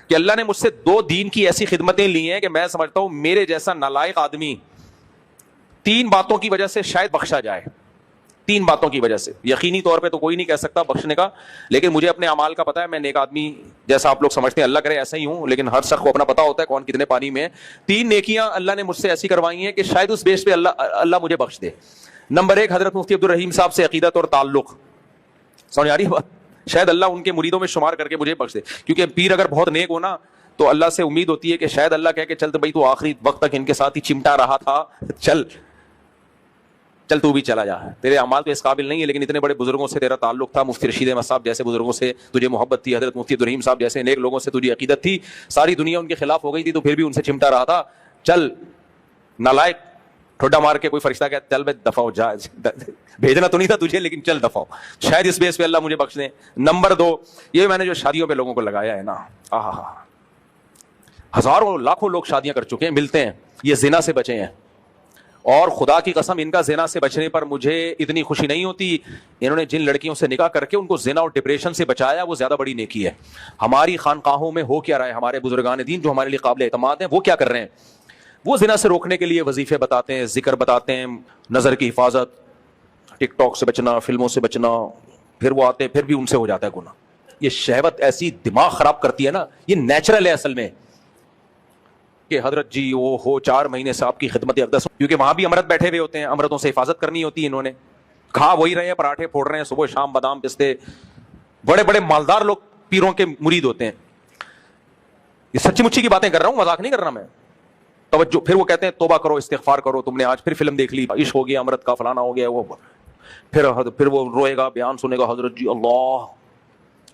کہ اللہ نے مجھ سے 2 دین کی ایسی خدمتیں لی ہیں کہ میں سمجھتا ہوں میرے جیسا نالائق آدمی 3 باتوں کی وجہ سے شاید بخشا جائے. 3 باتوں کی وجہ سے. یقینی طور پہ تو کوئی نہیں کہہ سکتا بخشنے کا, لیکن مجھے اپنے اعمال کا پتا ہے, میں نیک آدمی جیسا آپ لوگ سمجھتے ہیں, اللہ کرے ایسا ہی ہوں, لیکن ہر شخص کو اپنا پتا ہوتا ہے کون کتنے پانی میں ہے. 3 نیکیاں اللہ نے مجھ سے ایسی کروائی ہیں کہ شاید اس بیس پہ اللہ مجھے بخش دے. نمبر 1, حضرت مفتی عبدالرحیم صاحب سے عقیدت اور تعلق. سمجھ آ رہی ہے بات؟ شاید اللہ ان کے مریدوں میں شمار کر کے مجھے بخش دے, کیونکہ پیر اگر بہت نیک ہو نا تو اللہ سے امید ہوتی ہے کہ شاید اللہ کہے کہ چل تو بھائی تو آخری وقت تک ان کے ساتھ ہی چمٹا رہا تھا, چل تو بھی چلا جا, تیرے اعمال تو اس قابل نہیں ہے, لیکن اتنے بڑے بزرگوں سے تیرا تعلق تھا, مفتی رشید احمد صاحب جیسے بزرگوں سے تجھے محبت تھی, حضرت مفتی عبدالرحیم صاحب جیسے نیک لوگوں سے تجھے عقیدت تھی, ساری دنیا ان کے خلاف ہو گئی تھی تو پھر بھی ان سے چمٹا رہا تھا, چل نالائق, ٹھوڈا مار کے کوئی فرشتہ کہتا چل بے دفع ہو جا, بھیجنا تو نہیں تھا تجھے لیکن چل دفع ہو, شاید اس بیس پہ اللہ مجھے بخش دے. نمبر 2, یہ میں نے جو شادیوں پہ لوگوں کو لگایا ہے نا, ہزاروں لاکھوں لوگ شادیاں کر چکے ہیں, ملتے ہیں, یہ زنا سے بچے ہیں, اور خدا کی قسم ان کا زنا سے بچنے پر مجھے اتنی خوشی نہیں ہوتی. انہوں نے جن لڑکیوں سے نکاح کر کے ان کو زنا اور ڈپریشن سے بچایا وہ زیادہ بڑی نیکی ہے. ہماری خانقاہوں میں ہو کیا رہا ہے, ہمارے بزرگان دین جو ہمارے لیے قابل اعتماد ہیں وہ کیا کر رہے ہیں؟ وہ زنا سے روکنے کے لیے وظیفے بتاتے ہیں, ذکر بتاتے ہیں, نظر کی حفاظت, ٹک ٹاک سے بچنا, فلموں سے بچنا, پھر وہ آتے ہیں پھر بھی ان سے ہو جاتا ہے گناہ. یہ شہوت ایسی دماغ خراب کرتی ہے نا, یہ نیچرل ہے اصل میں کہ حضرت جی وہ ہو 4 مہینے سے آپ کی خدمت اقدس, کیونکہ وہاں بھی امرت بیٹھے ہوئے ہوتے ہیں, امرتوں سے حفاظت کرنی ہوتی ہے, انہوں نے کھا وہی رہے ہیں, پراٹھے پھوڑ رہے ہیں صبح شام, بادام پستے, بڑے بڑے مالدار لوگ پیروں کے مرید ہوتے ہیں. یہ سچی مچی کی باتیں کر رہا ہوں, مذاق نہیں کر رہا میں. توجہ, پھر وہ کہتے ہیں توبہ کرو استغفار کرو, تم نے آج پھر فلم دیکھ لی, عشق ہو گیا, امرت کا فلانا ہو گیا, وہ پھر وہ روئے گا, بیان سنے گا, حضرت جی اللہ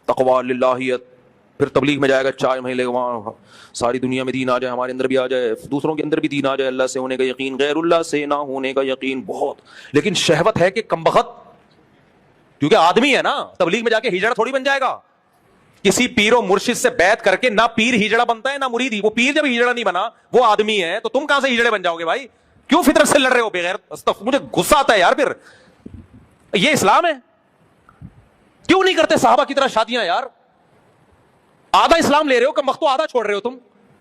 تقویٰ للہیت, پھر تبلیغ میں جائے گا 4 مہینے وہاں, ساری دنیا میں دین آ جائے, ہمارے اندر بھی آ جائے, دوسروں کے اندر بھی دین آ جائے, اللہ سے ہونے کا یقین, غیر اللہ سے نہ ہونے کا یقین بہت. لیکن شہوت ہے کہ کمبخت, کیونکہ آدمی ہے نا, تبلیغ میں جا کے ہجڑا تھوڑی بن جائے گا. کسی پیر و مرشد سے بیعت کر کے نہ پیر ہجڑا بنتا ہے نہ مرید ہی. وہ پیر جب ہجڑا نہیں بنا وہ آدمی ہے, تو تم کہاں سے ہجڑے بن جاؤ گے بھائی؟ کیوں فطرت سے لڑ رہے ہو بغیر؟ مجھے غصہ آتا ہے یار. پھر یہ اسلام ہے؟ کیوں نہیں کرتے صحابہ کی طرح شادیاں یار؟ آدھا اسلام لے رہے ہو, کم وقت تو آدھا چھوڑ رہے ہو تم.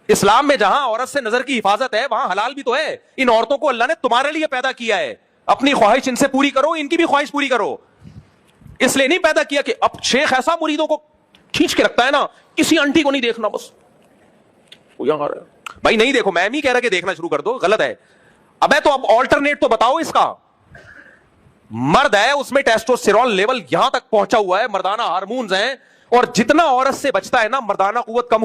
اسلام میں جہاں عورت سے نظر کی حفاظت ہے وہاں حلال بھی تو ہے. ان عورتوں کو اللہ نے تمہارے لیے پیدا کیا ہے, اپنی خواہش ان سے پوری کرو, ان کی بھی خواہش پوری کرو. اس لیے نہیں پیدا کیا کہ اب شیخ ایسا مریدوں کو کھینچ کے رکھتا ہے نا, کسی آنٹی کو نہیں دیکھنا بس بھائی, نہیں دیکھو, میں بھی کہہ رہا کہ دیکھنا شروع کر دو, غلط ہے. ابے تو اب آلٹرنیٹ تو بتاؤ اس کا. مرد ہے اس میں ٹیسٹوسٹیرون لیول یہاں تک پہنچا ہوا ہے, مردانہ ہارمونز ہیں, اور جتنا عورت سے بچتا ہے نا مردانہ قوت کم